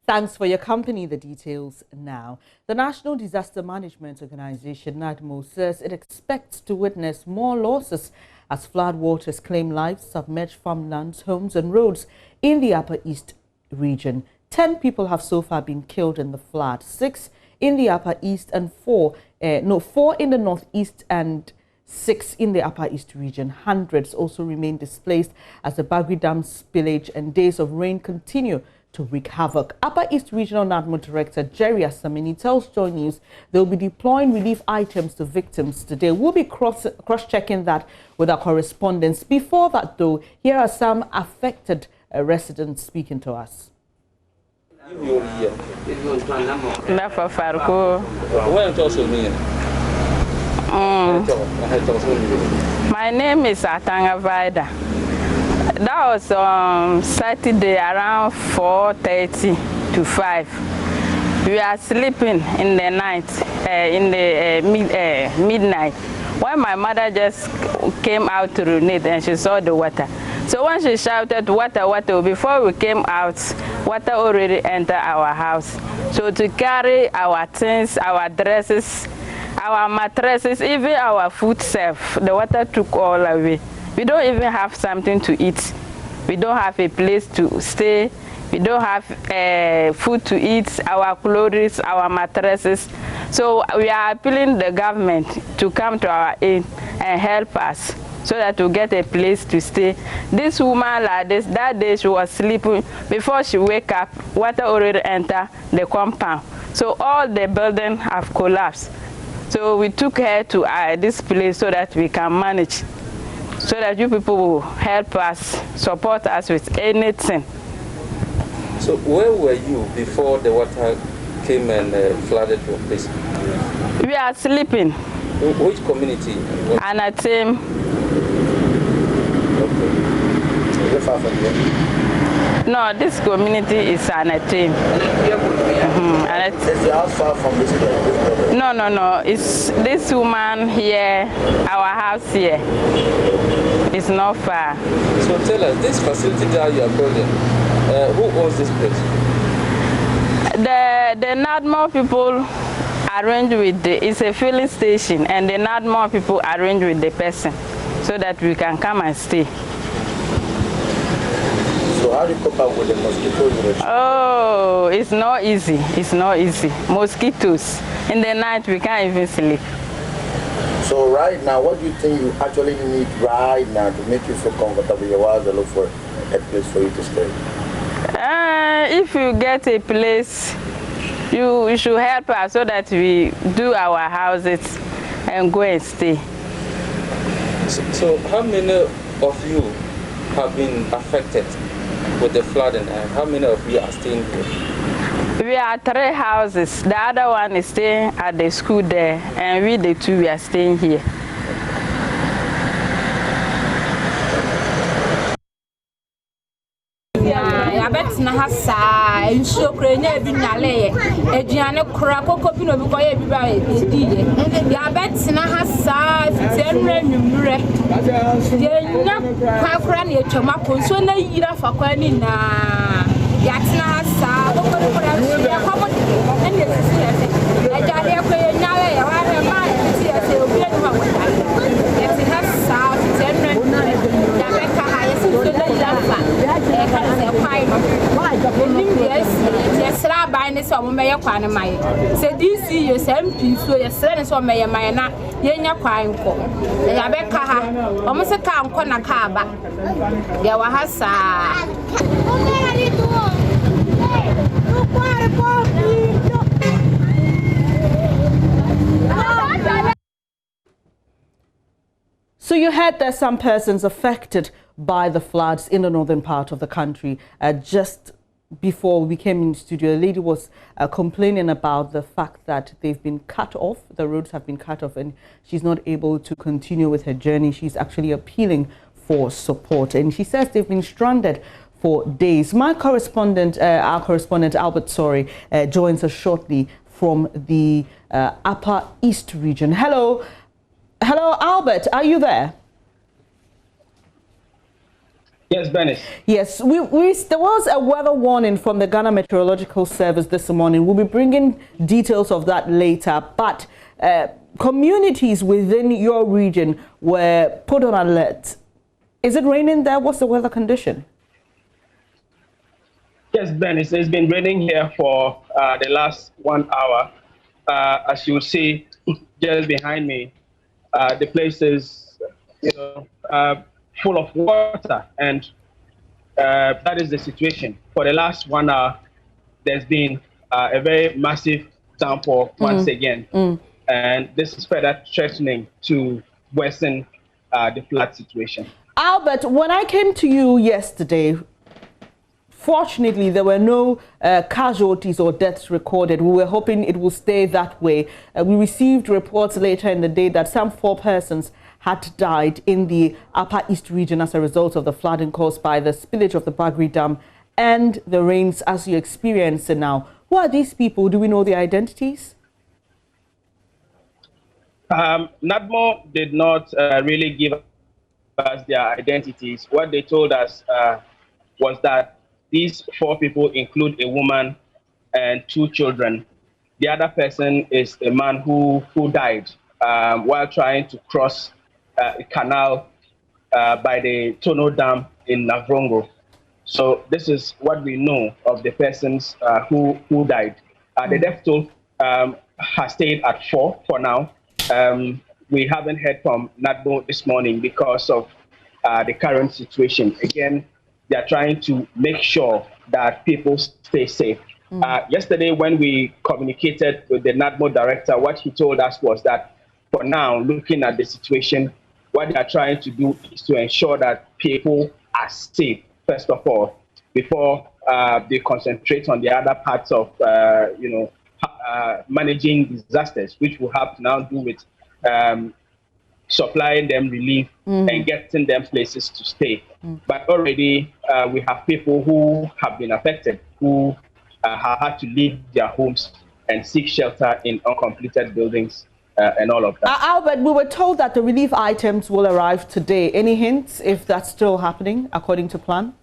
Thanks for your company. The details now. The National Disaster Management Organization, NADMO, says it expects to witness more losses as floodwaters claim lives, submerge farmlands, homes and roads in the Upper East region. 10 people have so far been killed in the flood, 6 in the Upper East and 4 in the Northeast and 6 in the Upper East region. Hundreds also remain displaced as the Bagri Dam spillage and days of rain continue to wreak havoc. Upper East Regional NADMO Director Jerry Asamini tells Joy News they'll be deploying relief items to victims today. We'll be cross-checking that with our correspondents. Before that, though, here are some affected residents speaking to us. My name is Atanga Vida. That was on Saturday around 4:30 to 5. We are sleeping in the night, midnight, when my mother just came out to urinate and she saw the water. So when she shouted, "Water, water," before we came out, water already entered our house. So to carry our things, our dresses, our mattresses, even our food self, the water took all away. We don't even have something to eat. We don't have a place to stay. We don't have food to eat, our clothes, our mattresses. So we are appealing the government to come to our aid and help us so that we get a place to stay. This woman like this, that day she was sleeping. Before she wake up, water already entered the compound. So all the buildings have collapsed. So we took her to this place so that we can manage, so that you people will help us, support us with anything. So where were you before the water came and flooded your place? We are sleeping. Which community? Anatim. Okay. Is it far from here? No, this community is Anatim. Is the house far from this place? No. It's this woman here, our house here. It's not far. So tell us, this facility that you are building, who owns this place? The NADMO people arrange with it's a filling station, and the NADMO people arrange with the person so that we can come and stay. So how do you cope up with the mosquitoes? Oh, it's not easy. It's not easy. Mosquitoes. In the night, we can't even sleep. So right now, what do you think you actually need right now to make you feel comfortable? You want to look for a place for you to stay? If you get a place, you should help us so that we do our houses and go and stay. So how many of you have been affected with the flooding, and how many of you are staying here? We are 3 houses. The other one is staying at the school there, and we the 2 we are staying here. I bet na hasa nso krenya bi nyale eduane kura kokko bi no bi koye bi ba edi ya bet na hasa fitenre nwumre ye nya kwa kura na etwama ponso na yira fa kwa ni na ya tena hasa kokko kura ya kwa mo ene sisi ya se ejale kwa ye nyale ya wa re ma sisi ya se obi enu ma wona ya tena hasa fitenre ya bet ka ha ya sisi na yira fa e ka se kwa yes, by this or may acquire my said this year's MP, so your son or may my na yenya crying for. Yabeka almost a car on a car back. Yawahasa. So you heard there's some persons affected by the floods in the northern part of the country. Just before we came in the studio, a lady was complaining about the fact that they've been cut off, the roads have been cut off, and she's not able to continue with her journey. She's actually appealing for support, and she says they've been stranded for days. My correspondent, our correspondent Albert joins us shortly from the Upper East region. Hello, Albert, are you there? Yes, Dennis. Yes, there was a weather warning from the Ghana Meteorological Service this morning. We'll be bringing details of that later. But communities within your region were put on alert. Is it raining there? What's the weather condition? Yes, Dennis. It's been raining here for the last 1 hour. As you see just behind me, the place is full of water, and that is the situation. For the last 1 hour, there's been a very massive downpour once again, and this is further threatening to worsen the flood situation. Albert, when I came to you yesterday, fortunately, there were no casualties or deaths recorded. We were hoping it will stay that way. We received reports later in the day that some 4 persons had died in the Upper East region as a result of the flooding caused by the spillage of the Bagri Dam and the rains as you experience it now. Who are these people? Do we know their identities? NADMO did not really give us their identities. What they told us was that these 4 people include a woman and 2 children. The other person is a man who died while trying to cross a canal by the Tono Dam in Navrongo. So this is what we know of the persons who died. The death toll has stayed at 4 for now. We haven't heard from NADMO this morning because of the current situation. Again, they are trying to make sure that people stay safe. Yesterday, when we communicated with the NADMO director, what he told us was that for now, looking at the situation, what they are trying to do is to ensure that people are safe, first of all, before they concentrate on the other parts of, managing disasters, which will have to now do with supplying them relief and getting them places to stay. But already we have people who have been affected, who have had to leave their homes and seek shelter in uncompleted buildings and all of that. Albert, we were told that the relief items will arrive today. Any hints if that's still happening according to plan?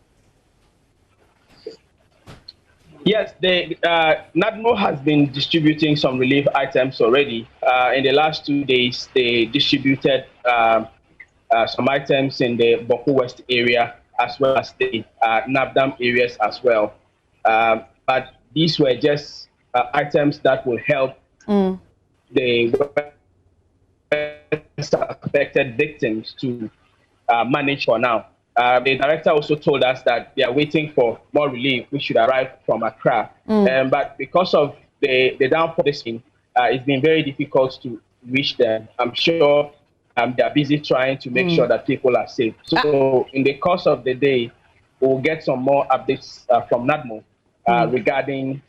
Yes, NADMO has been distributing some relief items already. In the last 2 days, they distributed some items in the Boko West area as well as the Nabdam areas as well. But these were just items that will help the affected victims to manage for now. The director also told us that they are waiting for more relief, which should arrive from Accra. But because of the downpour, it's been very difficult to reach them. I'm sure they are busy trying to make sure that people are safe. So in the course of the day, we'll get some more updates from NADMO regarding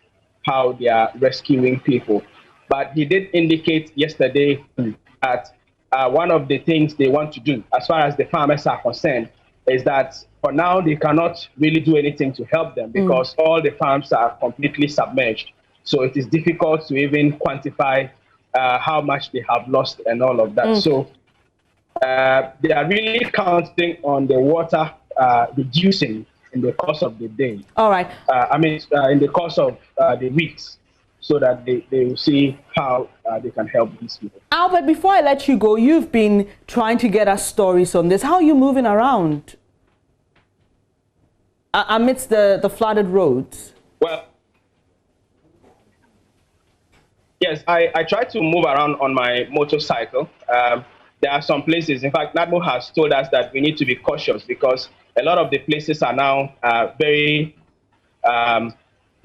how they are rescuing people. But he did indicate yesterday that one of the things they want to do, as far as the farmers are concerned, is that for now they cannot really do anything to help them because all the farms are completely submerged. So it is difficult to even quantify how much they have lost and all of that. So they are really counting on the water reducing in the course of the day. All right. In the course of the weeks, so that they will see how they can help these people. Albert, before I let you go, you've been trying to get us stories on this. How are you moving around amidst the flooded roads? Well, yes, I try to move around on my motorcycle. There are some places, in fact, NADMO has told us that we need to be cautious because a lot of the places are now very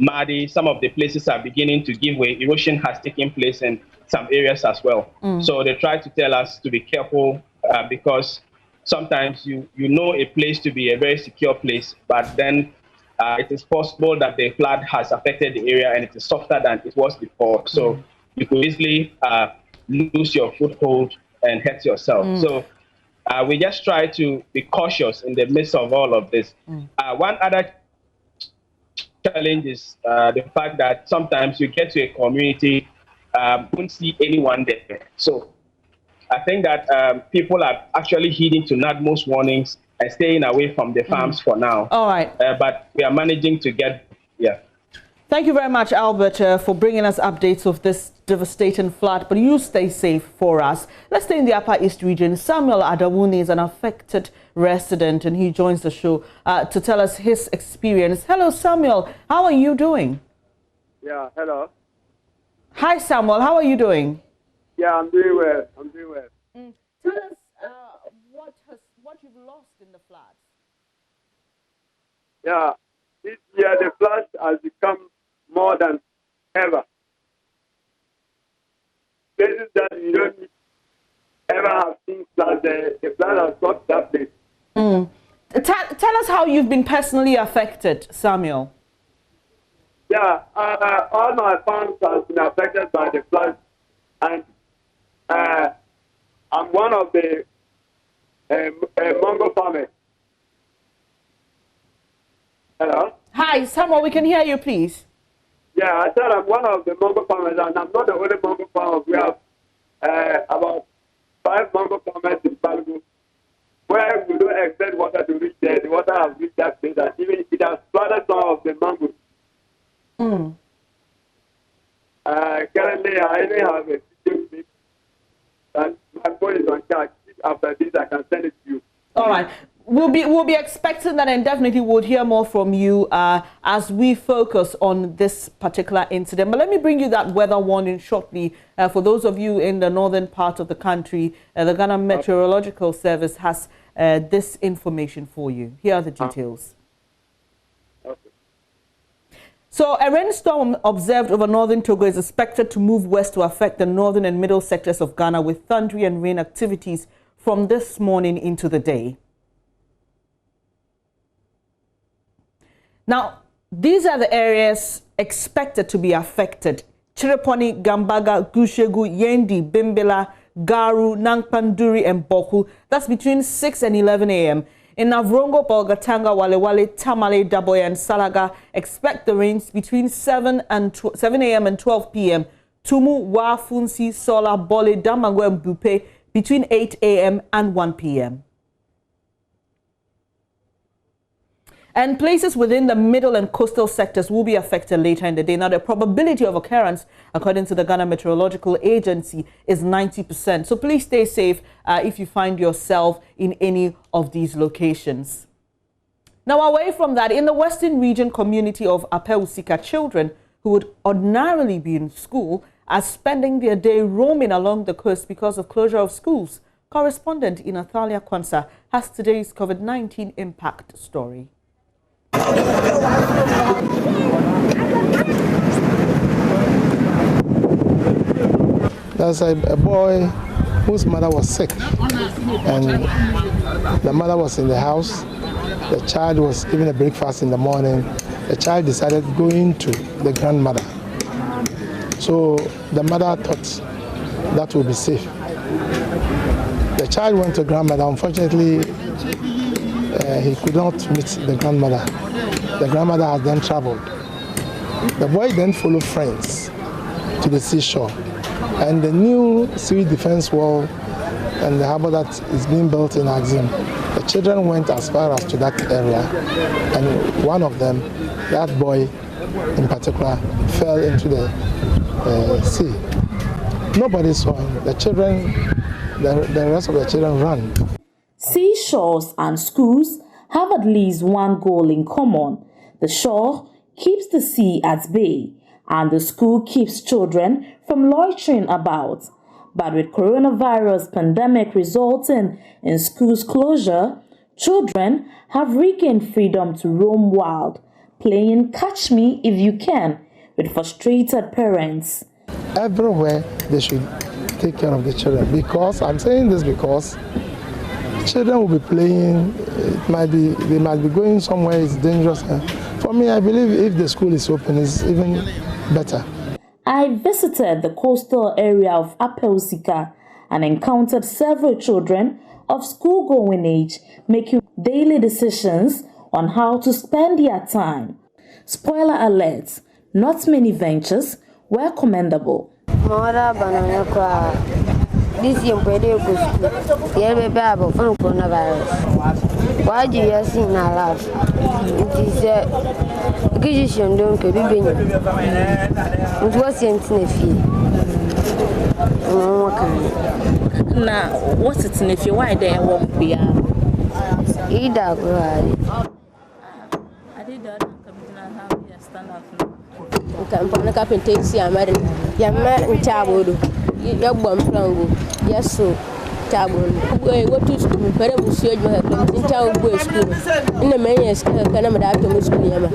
muddy. Some of the places are beginning to give way. Erosion has taken place in some areas as well. So they try to tell us to be careful because sometimes you know a place to be a very secure place, but then it is possible that the flood has affected the area and it is softer than it was before. So you could easily lose your foothold and hurt yourself. So we just try to be cautious in the midst of all of this. One other challenge is the fact that sometimes you get to a community, don't see anyone there. So I think that people are actually heeding to NADMO's warnings staying away from the farms for now. All right. But we are managing to get, yeah. Thank you very much, Albert, for bringing us updates of this devastating flood. But you stay safe for us. Let's stay in the Upper East region. Samuel Adawuni is an affected resident, and he joins the show to tell us his experience. Hello, Samuel. How are you doing? Yeah, hello. Hi, Samuel. How are you doing? Yeah, I'm doing well. Tell us what you've lost in the floods. Yeah, this year the flood has become more than ever. Places that you don't ever have seen flood, the flood has got that place. Tell us how you've been personally affected, Samuel. Yeah, all my farms have been affected by the flood, and I'm one of the mango farmers. Hello? Hi, Samuel, we can hear you, please. Yeah, I said I'm one of the mango farmers, and I'm not the only mango farmer. We have about 5 mango farmers in Balgo, where we don't expect water to reach there. The water has reached that place, and even it has flooded some of the mangoes. Currently, I even have a video clip, and my phone is on charge. After this, I can send it to you. All right. We'll be expecting that, and definitely we'll hear more from you as we focus on this particular incident. But let me bring you that weather warning shortly. For those of you in the northern part of the country, the Ghana Meteorological Service has this information for you. Here are the details. Okay. So a rainstorm observed over northern Togo is expected to move west to affect the northern and middle sectors of Ghana, with thundery and rain activities from this morning into the day. Now, these are the areas expected to be affected: Chireponi, Gambaga, Gushegu, Yendi, Bimbila, Garu, Nangpanduri, and Boku. That's between 6 and 11 a.m. In Navrongo, Bolgatanga, Walewale, Tamale, Daboya, and Salaga, expect the rains between 7 a.m. and 12 p.m. Tumu, Wafunsi, Sola, Bole, Damango, and Bupe between 8 a.m. and 1 p.m. And places within the middle and coastal sectors will be affected later in the day. Now, the probability of occurrence, according to the Ghana Meteorological Agency, is 90%. So please stay safe if you find yourself in any of these locations. Now, away from that, in the western region community of Apeusika, children who would ordinarily be in school are spending their day roaming along the coast because of closure of schools. Correspondent Inathalia Kwansa has today's COVID-19 impact story. There's a boy whose mother was sick, and the mother was in the house. The child was given a breakfast in the morning. The child decided going to the grandmother. So the mother thought that would be safe. The child went to grandmother. Unfortunately, he could not meet the grandmother. The grandmother had then traveled. The boy then followed friends to the seashore. And the new civil defense wall and the harbor that is being built in Axim, the children went as far as to that area. And one of them, that boy in particular, fell into the sea. Nobody saw him. The children, the rest of the children ran. Seashores and schools have at least one goal in common. The shore keeps the sea at bay, and the school keeps children from loitering about. But with coronavirus pandemic resulting in schools closure, children have regained freedom to roam wild, playing catch me if you can with frustrated parents. Everywhere they should take care of the children, because I'm saying this because children will be playing. They might be going somewhere. It's dangerous. For me, I believe if the school is open, it's even better. I visited the coastal area of Apeusika and encountered several children of school-going age making daily decisions on how to spend their time. Spoiler alert: not many ventures were commendable. This year, we go school. Here we have from coronavirus. Why do you see in our life? It is a acquisition, don't be being. It was in Tinefi. Now, what's it in if you why there won't be? Either go ahead. I did that. Have you stand up? Campana Captain takes your married. Your man in Chabodo. Your bomb frango. Yes, so. What to school, but I will show you in town boys school. In the main school, can I have to school?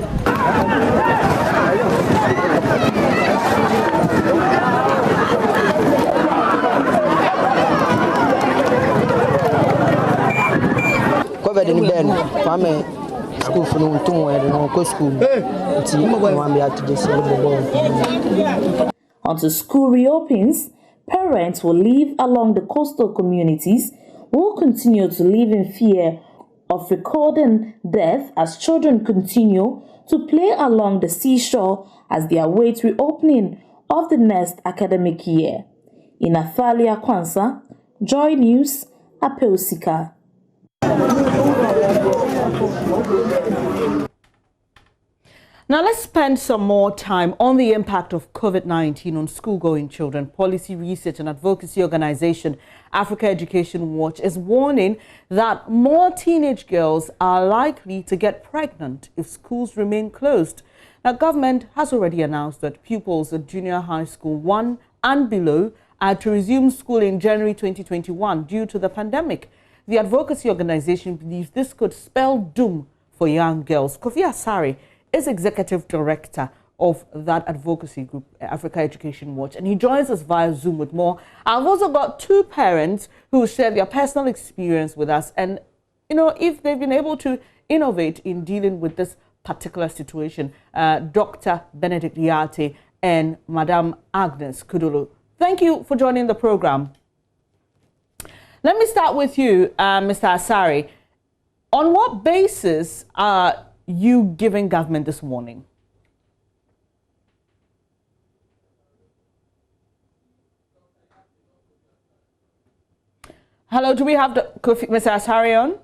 Covered in Ben, Pame, school for no two and no school. Until school reopens, parents who live along the coastal communities will continue to live in fear of recording death as children continue to play along the seashore as they await reopening of the next academic year. In Athalia Kwanza, Joy News, Apeosika. Now let's spend some more time on the impact of COVID-19 on school-going children. Policy research and advocacy organization Africa Education Watch is warning that more teenage girls are likely to get pregnant if schools remain closed. Now, government has already announced that pupils at junior high school 1 and below are to resume school in January 2021 due to the pandemic. The advocacy organization believes this could spell doom for young girls. Kofi Asare is executive director of that advocacy group, Africa Education Watch, and he joins us via Zoom with more. I've also got two parents who share their personal experience with us and, if they've been able to innovate in dealing with this particular situation. Dr. Benedict Yate and Madam Agnes Kudulu. Thank you for joining the program. Let me start with you, Mr. Asare. On what basis are you giving government this warning? Hello, do we have Mr. Asare on?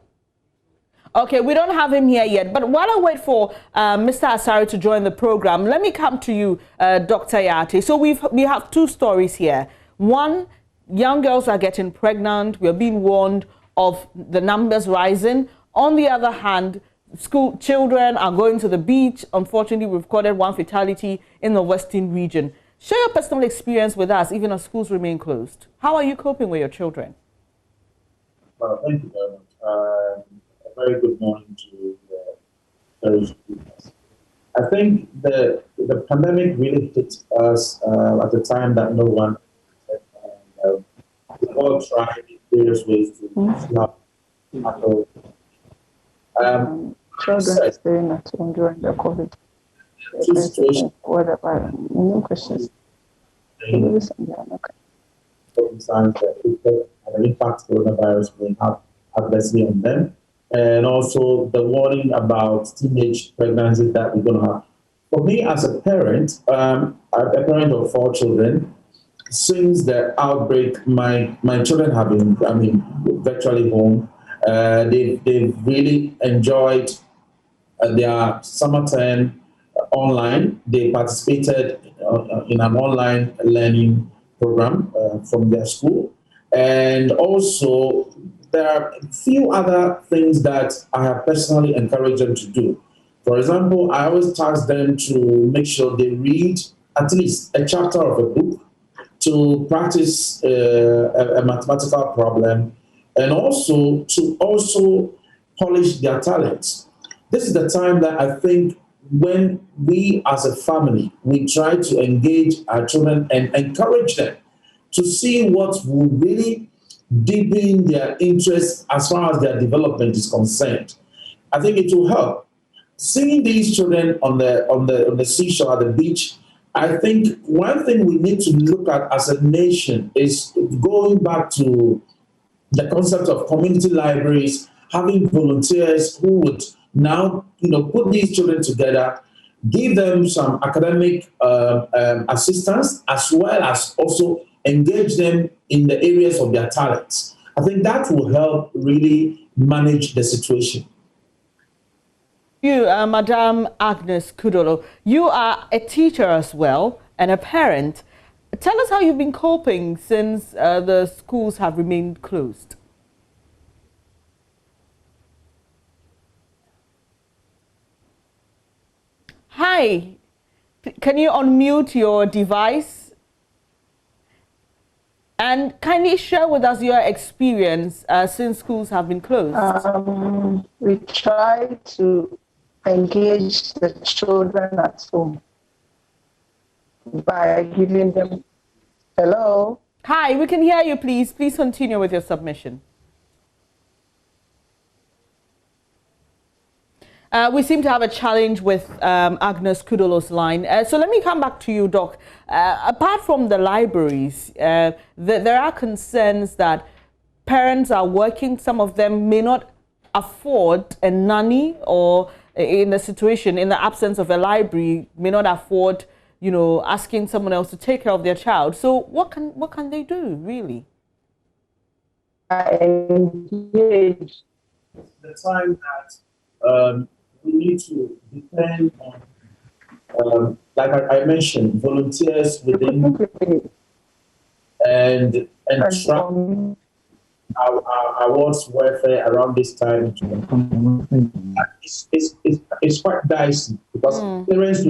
Okay, we don't have him here yet. But while I wait for Mr. Asare to join the program, let me come to you, Dr. Yate. So we have two stories here. One, young girls are getting pregnant. We are being warned of the numbers rising. On the other hand, school children are going to the beach. Unfortunately, we've recorded one fatality in the Western region. Share your personal experience with us, even as schools remain closed. How are you coping with your children? Well, thank you very much. A very good morning to those students. I think the pandemic really hit us at a time that no one expected. We all tried various ways to tackle. Children staying at home during the COVID situation. Whatever, no questions. Signs that an impact coronavirus may have adversely on them, and also the warning about teenage pregnancies that we're going to have. For me, as a parent, I'm a parent of 4 children. Since the outbreak, my children have been, virtually home. They've really enjoyed their summer term online. They participated in an online learning program from their school. And also, there are a few other things that I have personally encouraged them to do. For example, I always task them to make sure they read at least a chapter of a book, to practice a mathematical problem, and also to polish their talents. This is the time that I think when we as a family, we try to engage our children and encourage them to see what will really deepen their interest as far as their development is concerned. I think it will help. Seeing these children on the seashore, at the beach, I think one thing we need to look at as a nation is going back to the concept of community libraries, having volunteers who would now, put these children together, give them some academic assistance, as well as also engage them in the areas of their talents. I think that will help really manage the situation. You, Madam Agnes Kudolo, you are a teacher as well and a parent. Tell us how you've been coping since the schools have remained closed. Hi, can you unmute your device? And kindly share with us your experience since schools have been closed. We try to engage the children at home by giving them. Hello? Hi, we can hear you, please. Please continue with your submission. We seem to have a challenge with Agnes Kudolo's line. So let me come back to you, Doc. Apart from the libraries, there are concerns that parents are working. Some of them may not afford a nanny, or in the situation, in the absence of a library, may not afford, you know, asking someone else to take care of their child. So what can they do, really? Engage. The time that we need to depend on, like I mentioned, volunteers within and track our world's welfare around this time. It's quite dicey because parents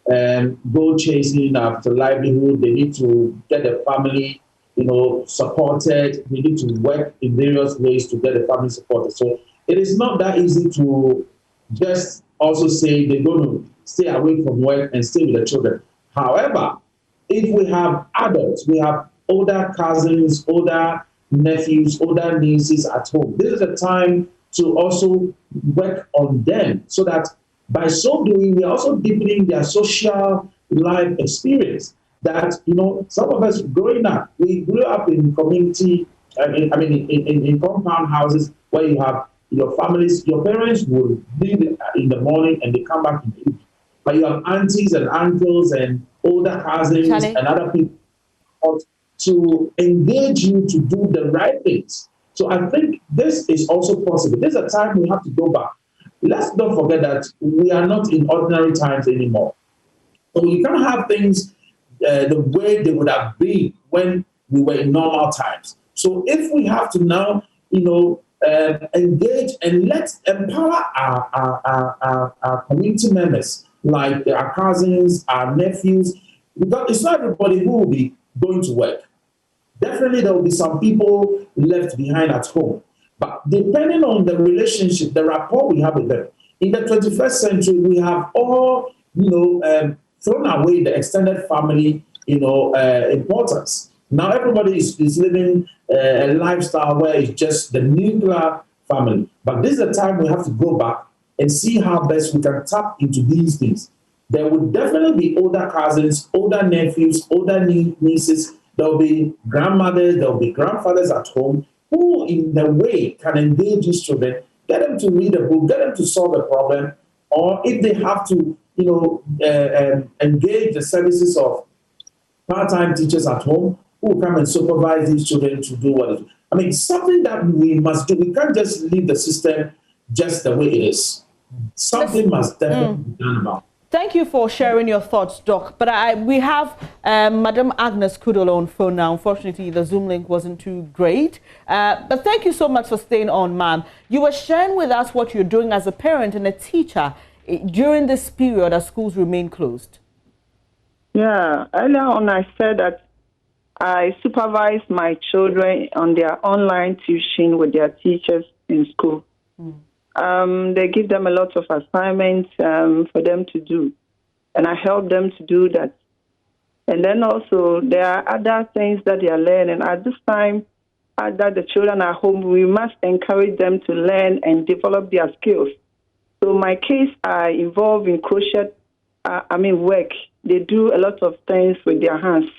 will go chasing after livelihood. They need to get the family, you know, supported. They need to work in various ways to get the family supported. So it is not that easy to just also say they're going to stay away from work and stay with the children. However, if we have adults, we have older cousins, older nephews, older nieces at home, this is a time to also work on them so that by so doing, we're also deepening their social life experience. That, you know, some of us growing up, we grew up in community, in compound houses where you have your families, your parents will leave in the morning and they come back in the evening. But you have aunties and uncles and older cousins and other people to engage you to do the right things. So I think this is also possible. There's a time we have to go back. Let's not forget that we are not in ordinary times anymore. So you can't have things the way they would have been when we were in normal times. So if we have to now, you know, engage and let's empower our community members, like our cousins, our nephews, because it's not everybody who will be going to work. Definitely there will be some people left behind at home. But depending on the relationship, the rapport we have with them, in the 21st century, we have all, you know, thrown away the extended family, you know, importance. Now everybody is living a lifestyle where it's just the nuclear family. But this is the time we have to go back and see how best we can tap into these things. There will definitely be older cousins, older nephews, older nieces. There will be grandmothers, there will be grandfathers at home who, in the way, can engage these children, get them to read a book, get them to solve a problem, or if they have to, you know, engage the services of part-time teachers at home who come and supervise these children to do what it is. I mean, something that we must do. We can't just leave the system just the way it is. Something must definitely be done about it. Thank you for sharing your thoughts, Doc. But we have Madam Agnes Kudolo on phone now. Unfortunately, the Zoom link wasn't too great. But thank you so much for staying on, ma'am. You were sharing with us what you're doing as a parent and a teacher during this period as schools remain closed. Yeah, earlier on I said that I supervise my children on their online tuition with their teachers in school. They give them a lot of assignments for them to do, and I help them to do that. And then also there are other things that they are learning. At this time that the children are home, we must encourage them to learn and develop their skills. So my kids are involved in crochet, work. They do a lot of things with their hands.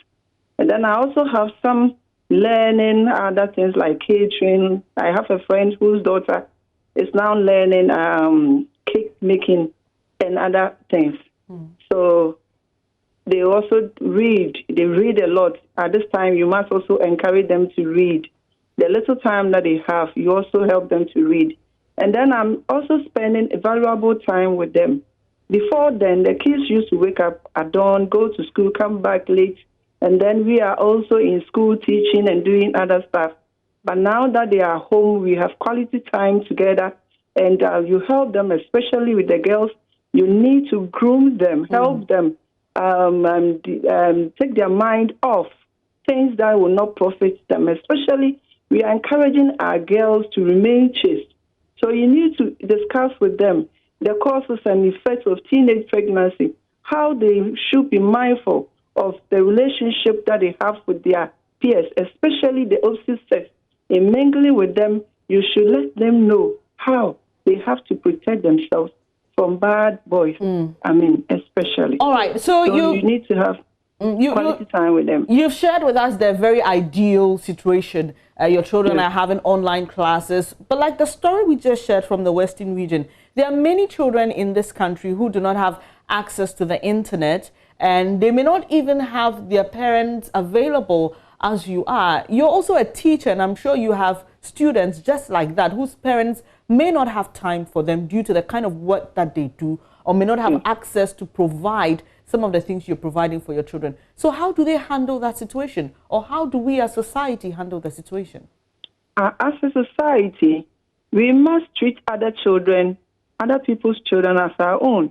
And then I also have some learning other things like catering. I have a friend whose daughter is now learning cake making and other things. So they also read. They read a lot. At this time, you must also encourage them to read. The little time that they have, you also help them to read. And then I'm also spending a valuable time with them. Before then, the kids used to wake up at dawn, go to school, come back late, and then we are also in school teaching and doing other stuff. But now that they are home, we have quality time together, and you help them, especially with the girls. You need to groom them, help them, take their mind off things that will not profit them. Especially, we are encouraging our girls to remain chaste. So you need to discuss with them the causes and effects of teenage pregnancy, how they should be mindful of the relationship that they have with their peers, especially the opposite sex. In mingling with them, you should let them know how they have to protect themselves from bad boys. Especially. All right, so you need to have quality time with them. You've shared with us the very ideal situation. Your children are having online classes. But like the story we just shared from the Western region, there are many children in this country who do not have access to the internet, and they may not even have their parents available as you are. You're also a teacher, and I'm sure you have students just like that whose parents may not have time for them due to the kind of work that they do, or may not have access to provide some of the things you're providing for your children. So how do they handle that situation? Or how do we as society handle the situation? As a society, we must treat other children, other people's children as our own.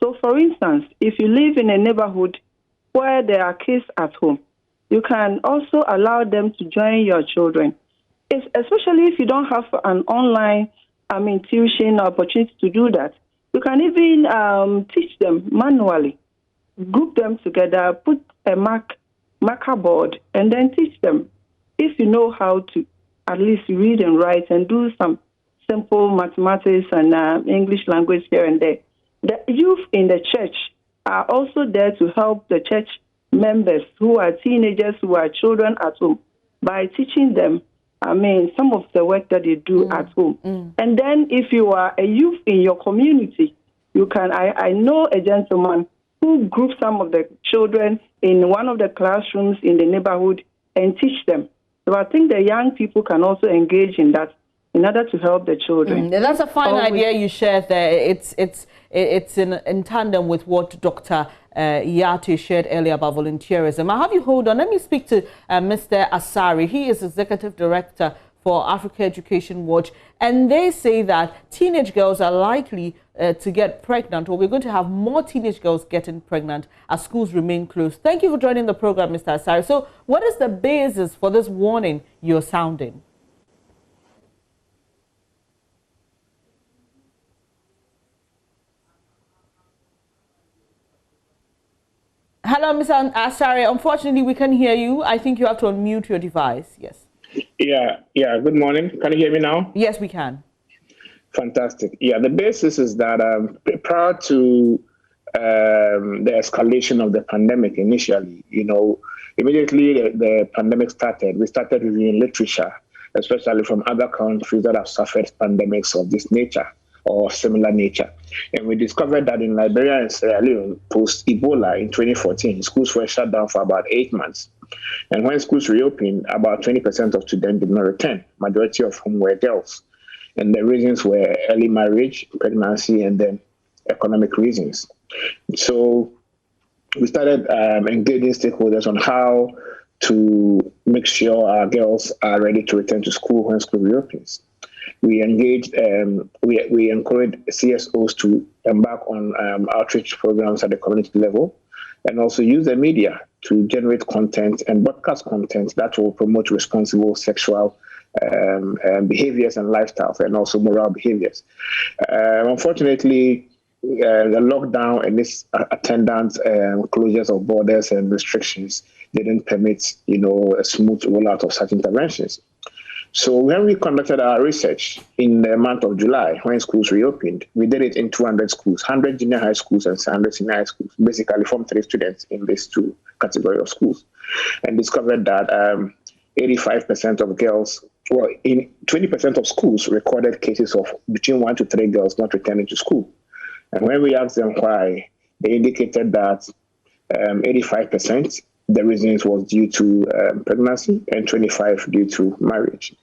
So for instance, if you live in a neighborhood where there are kids at home, you can also allow them to join your children. Especially if you don't have an online, tuition opportunity to do that. You can even teach them manually. Group them together, put a marker board, and then teach them. If you know how to at least read and write and do some simple mathematics and English language here and there. The youth in the church are also there to help the church members who are teenagers, who are children at home, by teaching them, some of the work that they do at home. And then if you are a youth in your community, you can, I know a gentleman who groups some of the children in one of the classrooms in the neighborhood and teach them. So I think the young people can also engage in that in order to help the children. That's a fine idea you shared there. It's in tandem with what Dr. Yate shared earlier about volunteerism. I'll have you hold on. Let me speak to Mr. Asari. He is Executive Director for Africa Education Watch, and they say that teenage girls are likely to get pregnant, or we're going to have more teenage girls getting pregnant as schools remain closed. Thank you for joining the program, Mr. Asari. So what is the basis for this warning you're sounding? Hello, Mr. Asari. Unfortunately, we can't hear you. I think you have to unmute your device. Yes. Yeah. Good morning. Can you hear me now? Yes, we can. Fantastic. Yeah, the basis is that prior to the escalation of the pandemic initially, immediately the pandemic started, we started reviewing literature, especially from other countries that have suffered pandemics of this nature or similar nature. And we discovered that in Liberia and Sierra Leone, post-Ebola in 2014, schools were shut down for about 8 months. And when schools reopened, about 20% of students did not return, majority of whom were girls. And the reasons were early marriage, pregnancy, and then economic reasons. So we started engaging stakeholders on how to make sure our girls are ready to return to school when school reopens. We engaged, we encouraged CSOs to embark on outreach programs at the community level, and also use the media to generate content and broadcast content that will promote responsible sexual behaviors and lifestyles, and also moral behaviors. Unfortunately, the lockdown and its attendant closures of borders and restrictions didn't permit, a smooth rollout of such interventions. So when we conducted our research in the month of July, when schools reopened, we did it in 200 schools, 100 junior high schools and 100 senior high schools, basically from 3 students in these two categories of schools, and discovered that 85% of girls, in 20% of schools recorded cases of between 1 to 3 girls not returning to school. And when we asked them why, they indicated that 85% the reasons was due to pregnancy and 25 due to marriage.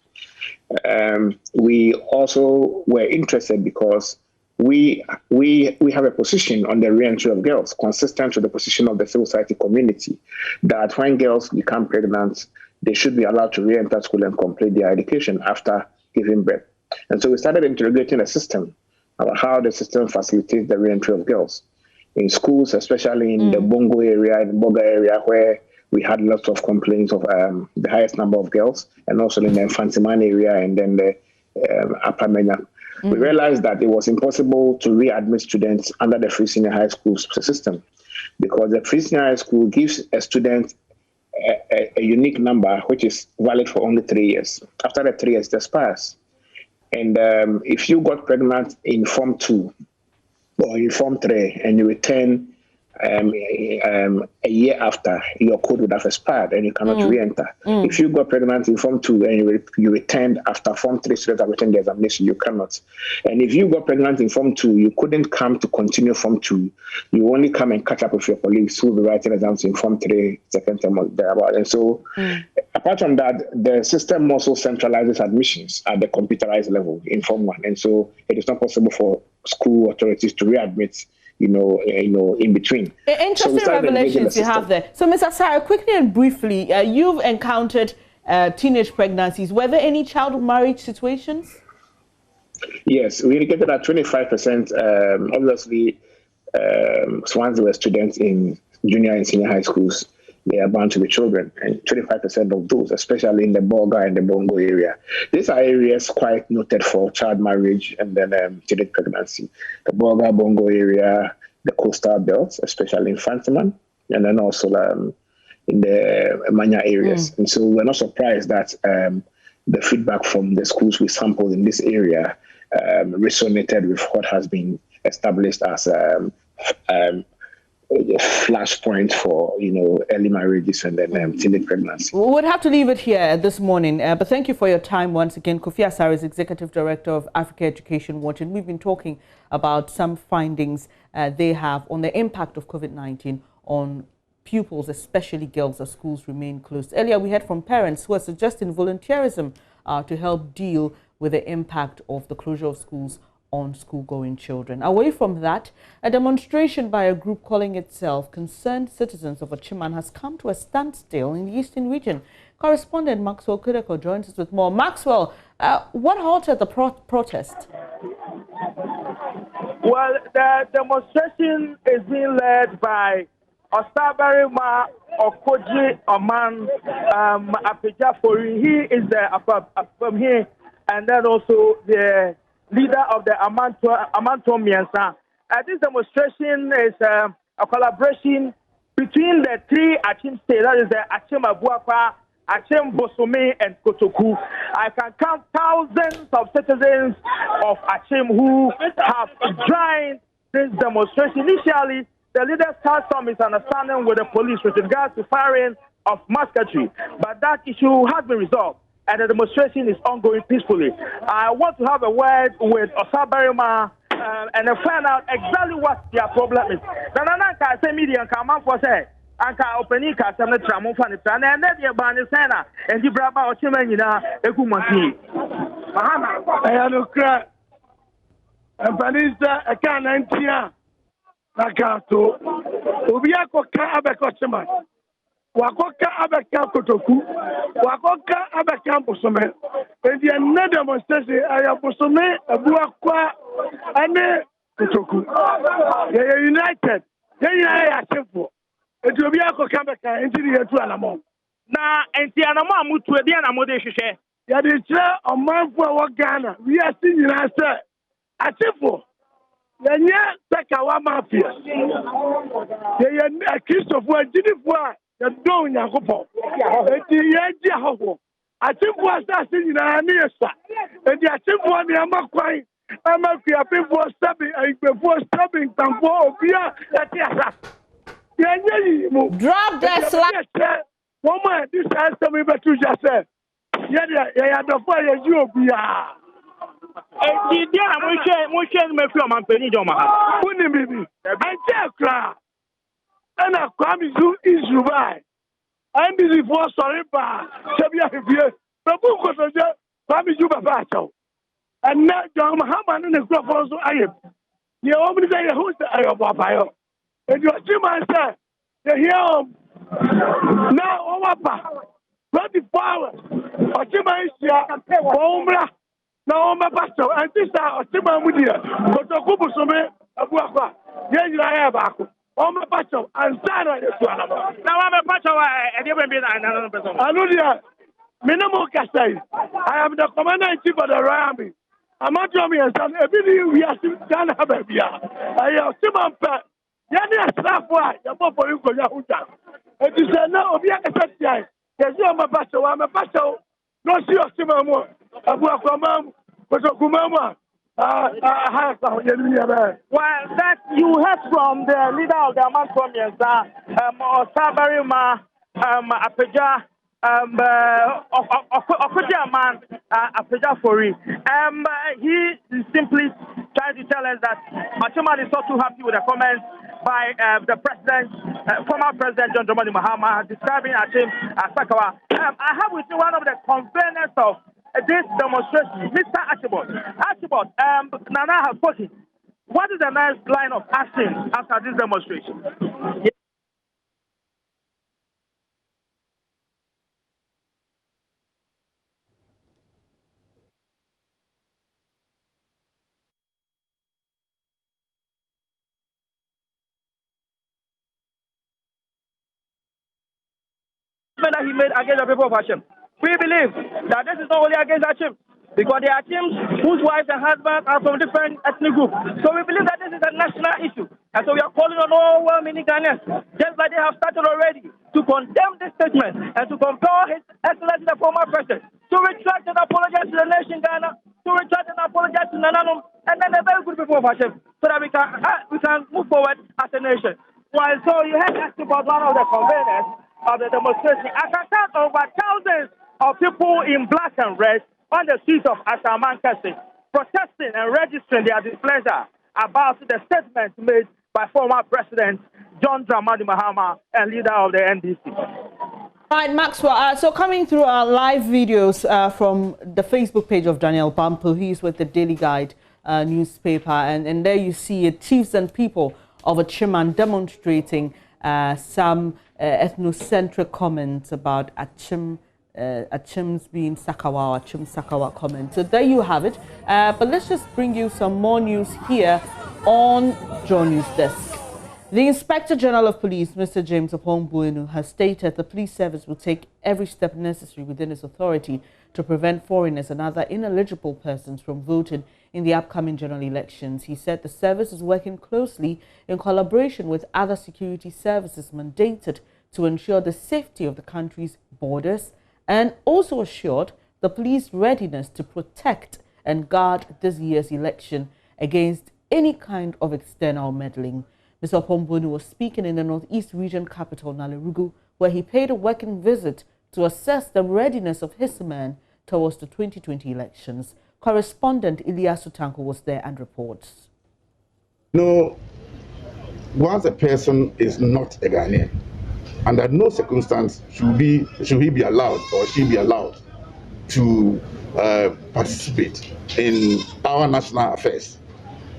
We also were interested because we have a position on the re-entry of girls consistent with the position of the civil society community that when girls become pregnant, they should be allowed to re-enter school and complete their education after giving birth. And so we started interrogating the system about how the system facilitates the re-entry of girls in schools, especially in the Bongo area, in the Boga area, where we had lots of complaints of the highest number of girls, and also in the Infantiman area and then the Upper Mena. We realized that it was impossible to readmit students under the free senior high school system because the free senior high school gives a student a unique number, which is valid for only 3 years. After the 3 years, it expires. And if you got pregnant in Form 2 or in Form 3 and you return a year after, your code would have expired and you cannot re-enter. If you got pregnant in Form 2 and you returned after Form 3 students have returned the examination, you cannot. And if you got pregnant in Form 2, you couldn't come to continue Form 2. You only come and catch up with your colleagues who will be writing exams in Form 3, second term or thereabout. And so, apart from that, the system also centralizes admissions at the computerized level in Form 1. And so, it is not possible for school authorities to readmit in between. Interesting revelations you have there. So, Mr. Sarah, quickly and briefly, you've encountered teenage pregnancies. Were there any child marriage situations? Yes, we indicated that 25%, obviously, once they were students in junior and senior high schools, they are bound to be children, and 25% of those, especially in the Boga and the Bongo area. These are areas quite noted for child marriage and then teenage pregnancy. The Boga, Bongo area, the coastal belts, especially in Fantiman, and then also in the Manya areas. And so we're not surprised that the feedback from the schools we sampled in this area resonated with what has been established as flashpoint for early marriages and then teenage pregnancy. We would have to leave it here this morning, but thank you for your time once again. Kofi Asare is Executive Director of Africa Education Watch, and we've been talking about some findings they have on the impact of COVID-19 on pupils, especially girls, as schools remain closed. Earlier we heard from parents who are suggesting volunteerism to help deal with the impact of the closure of schools on school-going children. Away from that, a demonstration by a group calling itself Concerned Citizens of Achiman has come to a standstill in the Eastern region. Correspondent Maxwell Kudeko joins us with more. Maxwell, what halted the protest? Well, the demonstration is being led by Osabarima Okoji Oman Apejafori. He is from here, and then also the leader of the Amanto Miensa. This demonstration is a collaboration between the three Achim states, that is the Achim Abuapa, Achim Bosome, and Kotoku. I can count thousands of citizens of Achim who have joined this demonstration. Initially, the leaders had some misunderstanding with the police with regards to firing of musketry, but that issue has been resolved, and the demonstration is ongoing peacefully. I want to have a word with Osabarima and find out exactly what their problem is. Nananka say media come for say anka opening ka some tramu fan plan and the ban sana and the braba ochimenina ekumati. Mahama ayano and Panisa akanantia nakato ubiako ka abekochema wakoka abeka Kotoku wakoka abeka Bosome and the another demonstration ayabosome abuakwa ane Kotoku they are united they are simple it will be akoka abeka into the two anamo na enti anamo amutu e dia na mode hwehwe ya de kire omanfo a wo Ghana we are seeing say atifo yenya sekawa mafia ye Christopher Jidifo the don't Yakopo. The Yaho. I think was that in Anisa. And the Atimbo the Amakwai. Amakia before stabbing before stabbing Tambo Pia at Yasa. Drop that slap. Woman, this has to be better just said. Yeah, the fire you be. Motion me from Ampeni Joma. Wouldn't be. I tell and I come to Israel. I'm busy for sorry, pa. Sabia, if you, the book was a job, Bobby Juba Bacho. And now John Muhammad and the crop also I am. You want me to say who's the Ayo? And your Jim said, the here now over 24 hours. Or Jim is here, Omra. Now, my pastor, and this are Tima Mudia, but the Kubusome, a Buaka, yes, I have Aku. Oh, my pastor, and Sana is one of them. Now, I'm a pastor, and you have been another person. Anudia, Minimo Castai. I am the commander in chief of the Royal Army. I'm not your man, son. Every we are still done. I have Simon Pet. Yani Asafwa, your papa, you go Yahuda. And you say, no, we are a secretary. Yes, you are my pastor, I'm a pastor. No, see your Simon. Well, that you heard from the leader of the Amman Province, Osabarima Apeja, man Apeja Fori. He simply trying to tell us that Achimad is not too happy with the comments by the president, former president John Dramani Mahama, describing Achim as Sakawa. I have with you one of the conveners of this demonstration, Mr. Archibald, Nana has spoken. What is the next line of action after this demonstration? That he made against the people of Hashem. We believe that this is not only against Hashem, because there are teams whose wives and husbands are from different ethnic groups. So we believe that this is a national issue. And so we are calling on all well-meaning Ghanaians, just like they have started already, to condemn this statement and to compel His Excellency the former president to retract and apologize to the nation Ghana, to retract and apologize to Nananum, and then the very good people of Hashem, so that we can move forward as a nation. While so you had asked about one of the conveners of the demonstration, I can count over thousands of people in black and red on the streets of Ashaman Kese, protesting and registering their displeasure about the statement made by former President John Dramani Mahama and leader of the NDC. Right, Maxwell, so coming through our live videos from the Facebook page of Daniel Bampu, he's with the Daily Guide newspaper, and there you see chiefs and people of Achiman demonstrating some ethnocentric comments about Achim's being Sakawa, Achim Sakawa comment. So there you have it. But let's just bring you some more news here on JoyNews Desk. The Inspector General of Police, Mr. James Opombuenu, has stated the police service will take every step necessary within its authority to prevent foreigners and other ineligible persons from voting in the upcoming general elections. He said the service is working closely in collaboration with other security services mandated to ensure the safety of the country's borders, and also assured the police readiness to protect and guard this year's election against any kind of external meddling. Mr. Opombunu was speaking in the Northeast Region capital, Nalerugu, where he paid a working visit to assess the readiness of his men towards the 2020 elections. Correspondent Ilyasu Tanko was there and reports. No, once a person is not a Ghanaian, under no circumstance should he be allowed or she be allowed to participate in our national affairs.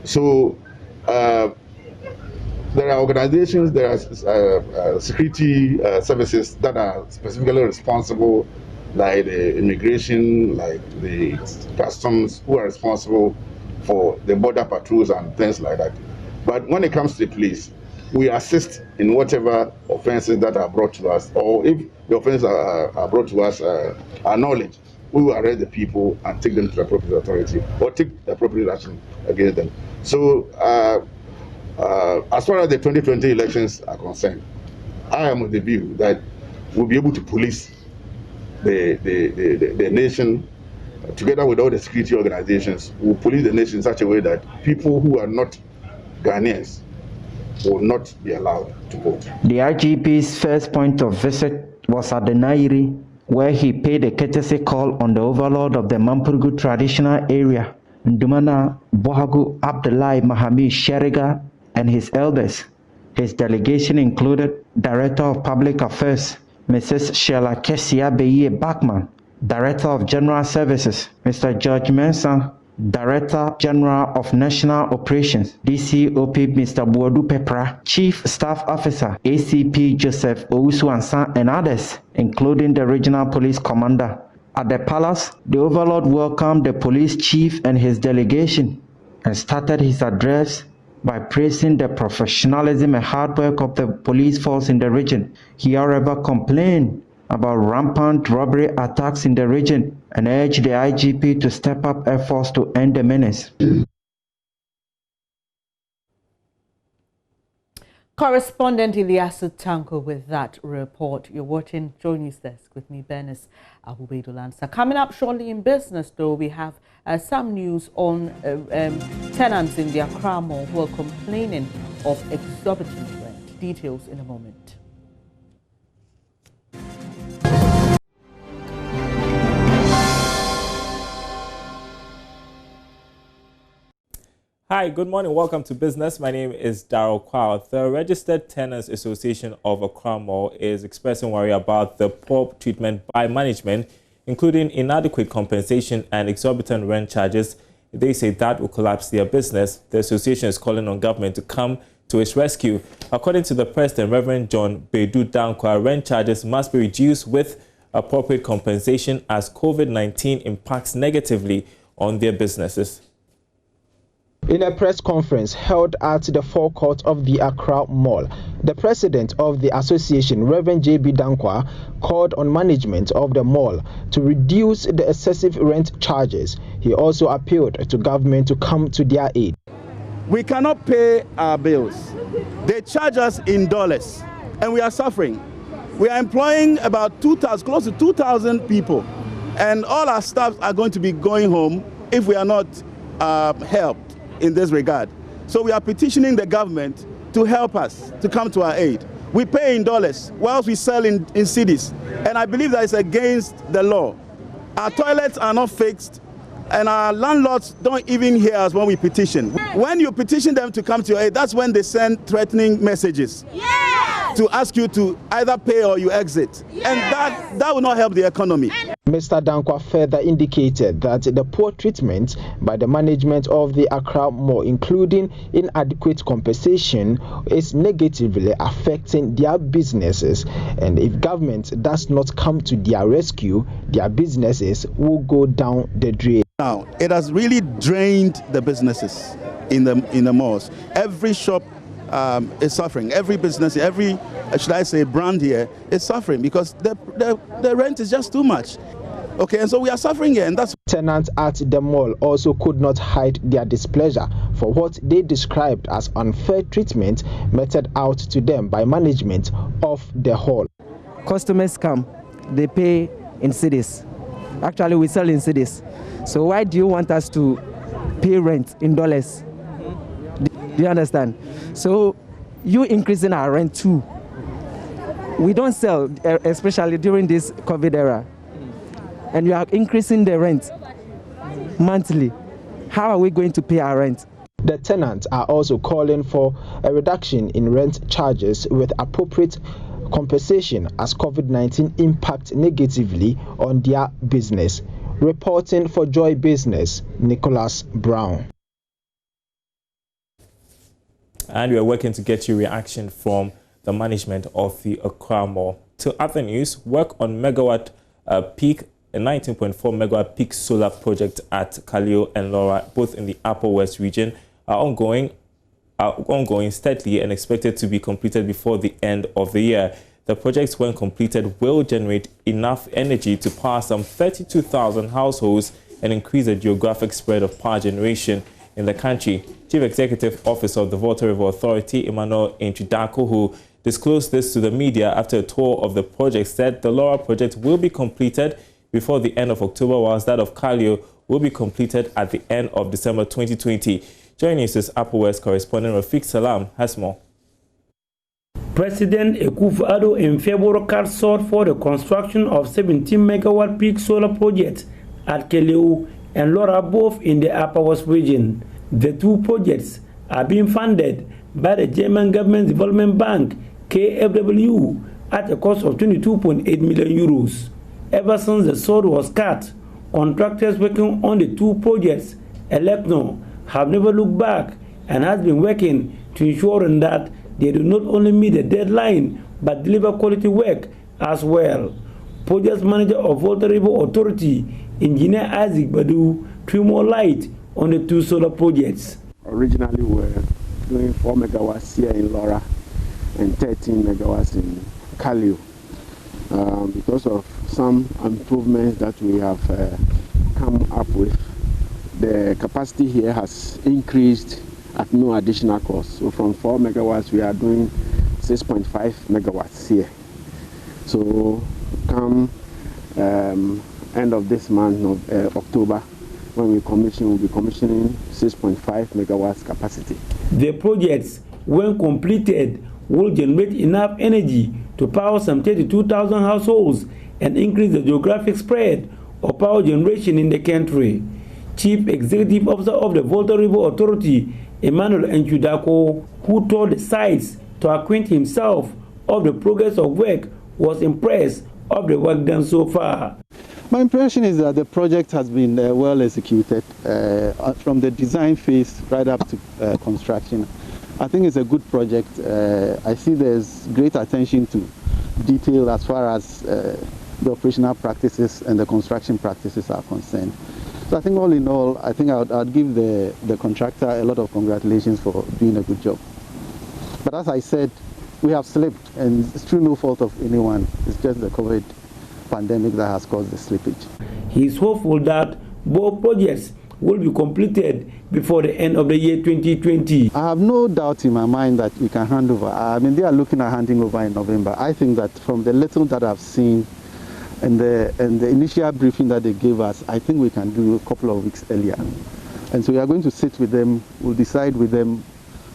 So there are organizations, there are security services that are specifically responsible, like the immigration, like the customs, who are responsible for the border patrols and things like that. But when it comes to the police, we assist in whatever offenses that are brought to us, or if the offenses are brought to us, our knowledge, we will arrest the people and take them to the appropriate authority or take the appropriate action against them. So as far as the 2020 elections are concerned, I am of the view that we'll be able to police the nation together with all the security organizations. We'll police the nation in such a way that people who are not Ghanaians will not be allowed to vote. The IGP's first point of visit was at the Nairi, where he paid a courtesy call on the overlord of the Mampurgu traditional area, Ndumana Bohagu Abdullahi Mahami Sheriga, and his elders. His delegation included Director of Public Affairs Mrs. Sheila Kesia Beye Bachman, Director of General Services, Mr. George Mensah, Director General of National Operations, DCOP Mr. Boadu Pepra, Chief Staff Officer, ACP Joseph Owusu-Ansah, and others, including the Regional Police Commander. At the palace, the Overlord welcomed the police chief and his delegation and started his address by praising the professionalism and hard work of the police force in the region. He, however, complained about rampant robbery attacks in the region and urged the IGP to step up efforts to end the menace. Correspondent Ilyasu Tanko with that report. You're watching JoyNews Desk with me, Bernice Abubedulansa. Coming up shortly in business, though, we have some news on tenants in the Accra Mall who are complaining of exorbitant rent. Details in a moment. Hi, good morning. Welcome to business. My name is Darryl Kwao. The Registered Tenants Association of Accra Mall is expressing worry about the poor treatment by management, including inadequate compensation and exorbitant rent charges. They say that will collapse their business. The association is calling on government to come to its rescue. According to the president, Reverend John Bedu Dankwa, rent charges must be reduced with appropriate compensation as COVID-19 impacts negatively on their businesses. In a press conference held at the forecourt of the Accra Mall, the president of the association, Reverend J.B. Dankwa, called on management of the mall to reduce the excessive rent charges. He also appealed to government to come to their aid. We cannot pay our bills. They charge us in dollars, and we are suffering. We are employing about close to 2,000 people, and all our staff are going to be going home if we are not helped in this regard. So we are petitioning the government to help us, to come to our aid. We pay in dollars whilst we sell in cedis, and I believe that is against the law. Our toilets are not fixed, and our landlords don't even hear us when we petition. When you petition them to come to your aid, that's when they send threatening messages to ask you to either pay or you exit. And that will not help the economy. Mr. Dankwa further indicated that the poor treatment by the management of the Accra Mall, including inadequate compensation, is negatively affecting their businesses. And if government does not come to their rescue, their businesses will go down the drain. Now, it has really drained the businesses in the malls. Every shop is suffering. Every business, every, should I say, brand here is suffering because the rent is just too much. Okay, and so we are suffering here, and that's... Tenants at the mall also could not hide their displeasure for what they described as unfair treatment meted out to them by management of the hall. Customers come, they pay in cedis. Actually, we sell in cedis. So why do you want us to pay rent in dollars? Do you understand? So you increasing our rent too. We don't sell, especially during this COVID era. And you are increasing the rent monthly. How are we going to pay our rent? The tenants are also calling for a reduction in rent charges with appropriate compensation as COVID-19 impacts negatively on their business. Reporting for Joy Business, Nicholas Brown. And we are working to get your reaction from the management of the Accra Mall. To other news, work on megawatt peak, a 19.4 megawatt peak solar project at Kaleo and Laura, both in the Upper West region, are ongoing steadily and expected to be completed before the end of the year. The projects, when completed, will generate enough energy to power some 32,000 households and increase the geographic spread of power generation in the country. Chief Executive Officer of the Volta River Authority, Emmanuel Inchidako, who disclosed this to the media after a tour of the project, said the Laura project will be completed before the end of October, whilst that of Kaleo will be completed at the end of December 2020. JoyNews' Upper West correspondent Rafiq Salam has more. President Akufo-Addo in February card sought for the construction of 17 megawatt peak solar projects at Kaleo and Laura, both in the Upper West region. The two projects are being funded by the German Government Development Bank, KfW, at a cost of 22.8 million euros. Ever since the sword was cut, contractors working on the two projects, Elecno, have never looked back and has been working to ensure that they do not only meet the deadline but deliver quality work as well. Project manager of Volta River Authority, Engineer Isaac Badu, threw more light on the two solar projects. Originally, we were doing 4 megawatts here in Laura and 13 megawatts in Kalio. Because of some improvements that we have come up with, the capacity here has increased at no additional cost. So from 4 megawatts, we are doing 6.5 megawatts here. So come end of this month of October, when we commission, we'll be commissioning 6.5 megawatts capacity. The projects, when completed, will generate enough energy to power some 32,000 households and increase the geographic spread of power generation in the country. Chief Executive Officer of the Volta River Authority, Emmanuel Enchudako, who told the sites to acquaint himself of the progress of work, was impressed of the work done so far. My impression is that the project has been well executed from the design phase right up to construction. I think it's a good project. I see there's great attention to detail as far as the operational practices and the construction practices are concerned. So I think all in all, I think I'd give the contractor a lot of congratulations for doing a good job. But as I said, we have slipped, and it's through no fault of anyone. It's just the COVID pandemic that has caused the slippage. He is hopeful that both projects will be completed before the end of the year 2020. I have no doubt in my mind that we can hand over. I mean, they are looking at handing over in November. I think that from the little that I've seen and the initial briefing that they gave us, I think we can do a couple of weeks earlier. And so we are going to sit with them, we'll decide with them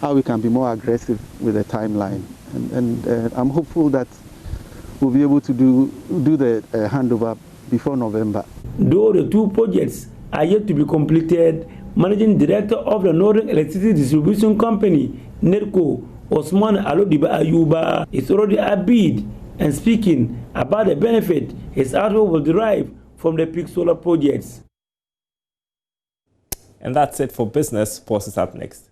how we can be more aggressive with the timeline. And I'm hopeful that we'll be able to do the handover before November. Though the two projects are yet to be completed, Managing Director of the Northern Electricity Distribution Company, NERCO, Osman Alodiba Ayuba, is already upbeat and speaking about the benefit his output will derive from the peak solar projects. And that's it for business. Sports is up next.